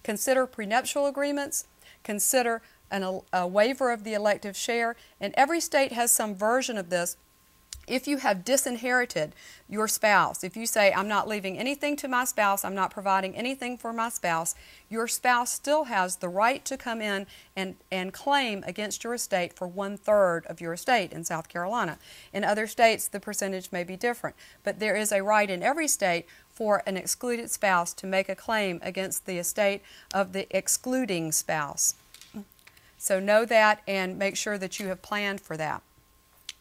Consider prenuptial agreements, consider a waiver of the elective share, and every state has some version of this. If you have disinherited your spouse, if you say, I'm not leaving anything to my spouse, I'm not providing anything for my spouse, your spouse still has the right to come in and claim against your estate for 1/3 of your estate in South Carolina. In other states, the percentage may be different, but there is a right in every state for an excluded spouse to make a claim against the estate of the excluding spouse. So know that and make sure that you have planned for that.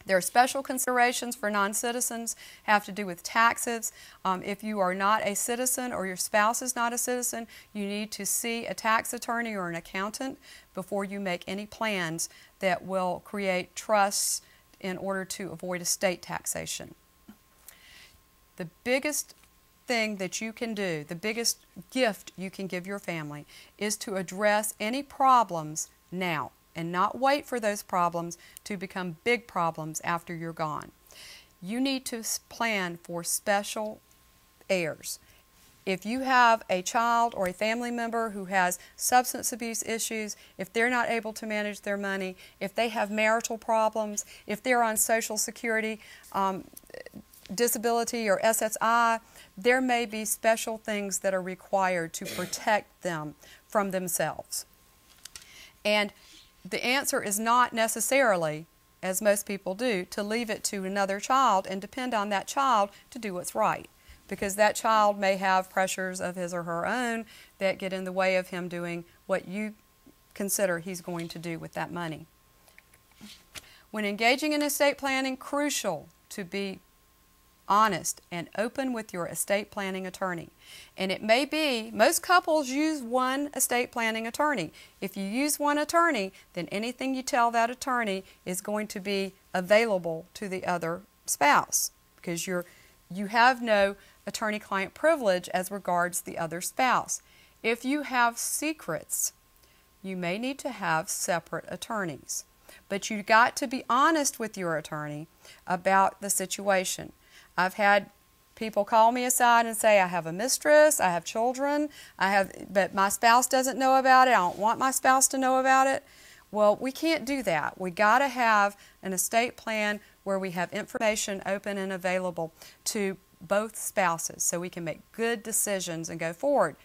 There are special considerations for non-citizens, have to do with taxes. If you are not a citizen or your spouse is not a citizen, you need to see a tax attorney or an accountant before you make any plans that will create trusts in order to avoid estate taxation. The biggest thing that you can do, the biggest gift you can give your family, is to address any problems now, and not wait for those problems to become big problems after you're gone. You need to plan for special heirs. If you have a child or a family member who has substance abuse issues, if they're not able to manage their money, if they have marital problems, if they're on Social Security, disability, or SSI, there may be special things that are required to protect them from themselves. And the answer is not necessarily, as most people do, to leave it to another child and depend on that child to do what's right, because that child may have pressures of his or her own that get in the way of him doing what you consider he's going to do with that money. When engaging in estate planning, crucial to be honest and open with your estate planning attorney. And it may be, most couples use one estate planning attorney. If you use one attorney, then anything you tell that attorney is going to be available to the other spouse, because you have no attorney-client privilege as regards the other spouse. If you have secrets, you may need to have separate attorneys. But you've got to be honest with your attorney about the situation. I've had people call me aside and say, I have a mistress, I have children, but my spouse doesn't know about it, I don't want my spouse to know about it. Well, we can't do that. We got to have an estate plan where we have information open and available to both spouses so we can make good decisions and go forward.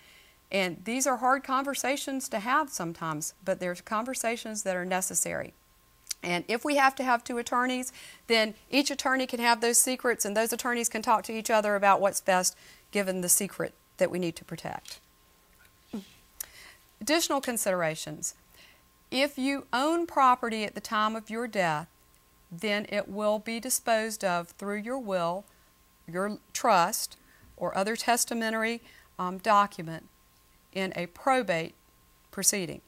And these are hard conversations to have sometimes, but there's conversations that are necessary. And if we have to have two attorneys, then each attorney can have those secrets, and those attorneys can talk to each other about what's best given the secret that we need to protect. Additional considerations. If you own property at the time of your death, then it will be disposed of through your will, your trust, or other testamentary document in a probate proceeding.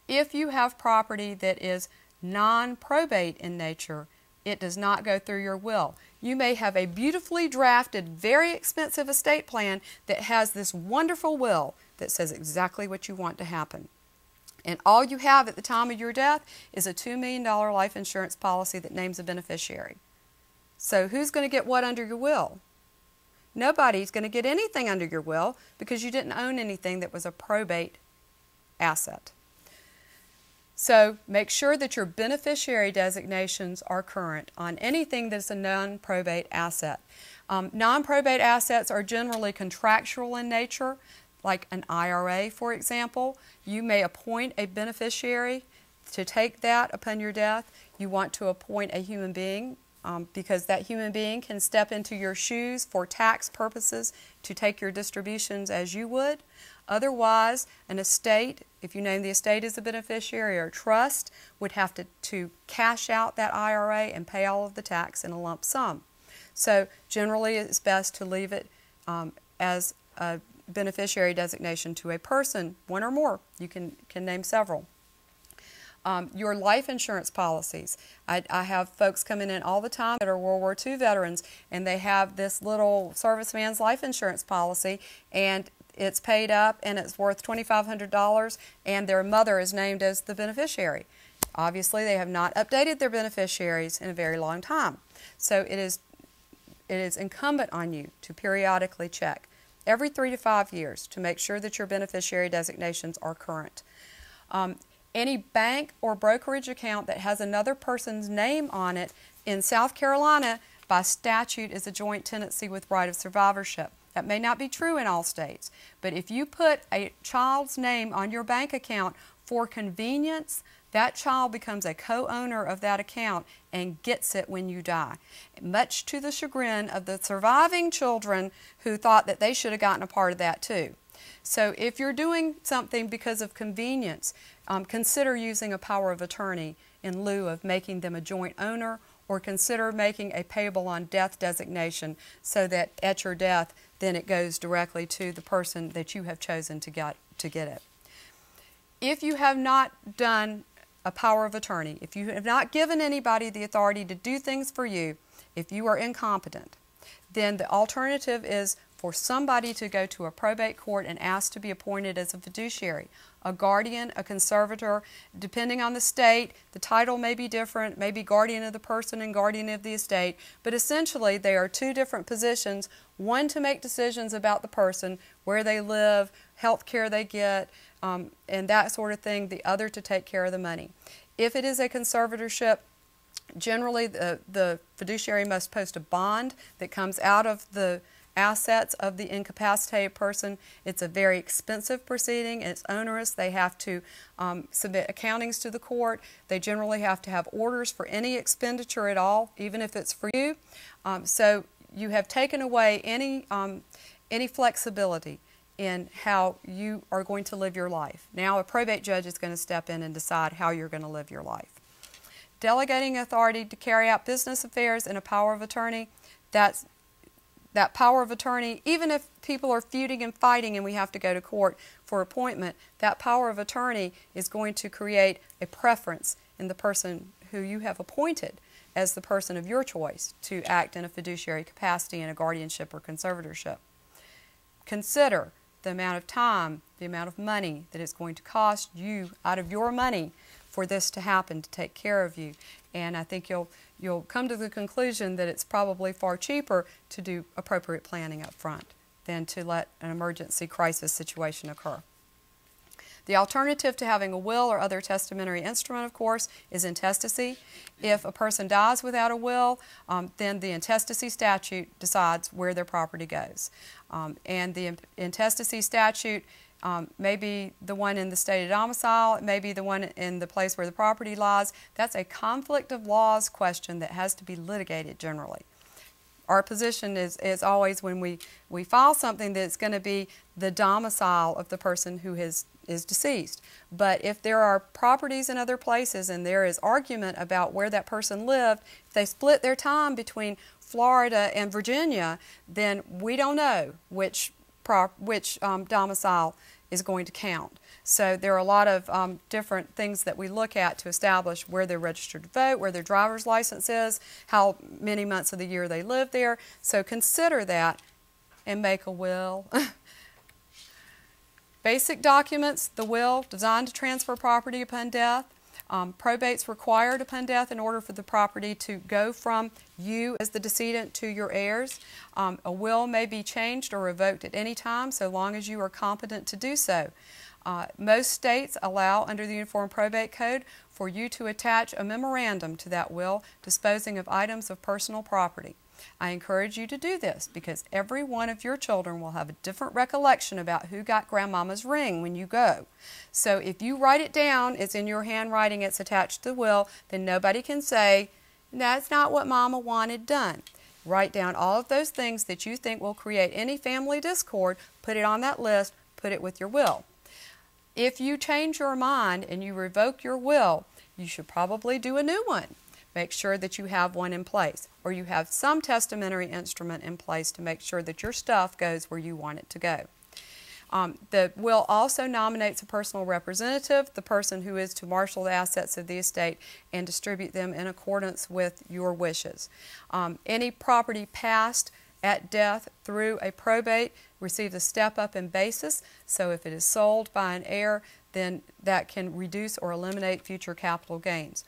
If you have property that is non-probate in nature, it does not go through your will. You may have a beautifully drafted, very expensive estate plan that has this wonderful will that says exactly what you want to happen. And all you have at the time of your death is a $2 million life insurance policy that names a beneficiary. So who's going to get what under your will? Nobody's going to get anything under your will because you didn't own anything that was a probate asset. So make sure that your beneficiary designations are current on anything that's a non-probate asset. Non-probate assets are generally contractual in nature, like an IRA, for example. You may appoint a beneficiary to take that upon your death. You want to appoint a human being because that human being can step into your shoes for tax purposes to take your distributions as you would. Otherwise, an estate, if you name the estate as a beneficiary, or a trust, would have to cash out that IRA and pay all of the tax in a lump sum. So generally it's best to leave it as a beneficiary designation to a person, one or more. You can name several. Your life insurance policies. I have folks coming in all the time that are World War II veterans, and they have this little serviceman's life insurance policy, and it's paid up and it's worth $2,500, and their mother is named as the beneficiary. Obviously, they have not updated their beneficiaries in a very long time. So it is incumbent on you to periodically check every 3 to 5 years to make sure that your beneficiary designations are current. Any bank or brokerage account that has another person's name on it in South Carolina by statute is a joint tenancy with right of survivorship. That may not be true in all states, but if you put a child's name on your bank account for convenience, that child becomes a co-owner of that account and gets it when you die, much to the chagrin of the surviving children who thought that they should have gotten a part of that too. So if you're doing something because of convenience, consider using a power of attorney in lieu of making them a joint owner, or consider making a payable on death designation so that at your death then it goes directly to the person that you have chosen to get it. If you have not done a power of attorney, if you have not given anybody the authority to do things for you, if you are incompetent, then the alternative is for somebody to go to a probate court and ask to be appointed as a fiduciary. A guardian, a conservator, depending on the state, the title may be different, maybe guardian of the person and guardian of the estate, but essentially they are two different positions, one to make decisions about the person, where they live, health care they get, and that sort of thing, the other to take care of the money. If it is a conservatorship, generally the fiduciary must post a bond that comes out of the assets of the incapacitated person. It's a very expensive proceeding. It's onerous. They have to submit accountings to the court. They generally have to have orders for any expenditure at all, even if it's for you. So you have taken away any flexibility in how you are going to live your life. Now a probate judge is going to step in and decide how you're going to live your life. Delegating authority to carry out business affairs in a power of attorney, that power of attorney, even if people are feuding and fighting and we have to go to court for appointment, that power of attorney is going to create a preference in the person who you have appointed as the person of your choice to act in a fiduciary capacity in a guardianship or conservatorship. Consider the amount of time, the amount of money that it's going to cost you out of your money for this to happen, to take care of you. And I think you'll come to the conclusion that it's probably far cheaper to do appropriate planning up front than to let an emergency crisis situation occur. The alternative to having a will or other testamentary instrument, of course, is intestacy. If a person dies without a will, then the intestacy statute decides where their property goes. And the intestacy statute may be the one in the state of domicile, it may be the one in the place where the property lies. That's a conflict of laws question that has to be litigated generally. Our position is always when we file something that it's going to be the domicile of the person who is deceased. But if there are properties in other places and there is argument about where that person lived, if they split their time between Florida and Virginia, then we don't know which domicile is going to count. So there are a lot of different things that we look at to establish where they're registered to vote, where their driver's license is, how many months of the year they live there. So consider that and make a will. Basic documents: the will, designed to transfer property upon death. Probate's required upon death in order for the property to go from you as the decedent to your heirs. A will may be changed or revoked at any time so long as you are competent to do so. Most states allow, under the Uniform Probate Code, for you to attach a memorandum to that will disposing of items of personal property. I encourage you to do this because every one of your children will have a different recollection about who got grandmama's ring when you go. So if you write it down, it's in your handwriting, it's attached to the will, then nobody can say, that's not what mama wanted done. Write down all of those things that you think will create any family discord, put it on that list, put it with your will. If you change your mind and you revoke your will, you should probably do a new one. Make sure that you have one in place, or you have some testamentary instrument in place to make sure that your stuff goes where you want it to go. The will also nominates a personal representative, the person who is to marshal the assets of the estate and distribute them in accordance with your wishes. Any property passed at death through a probate receives a step up in basis, so if it is sold by an heir, then that can reduce or eliminate future capital gains.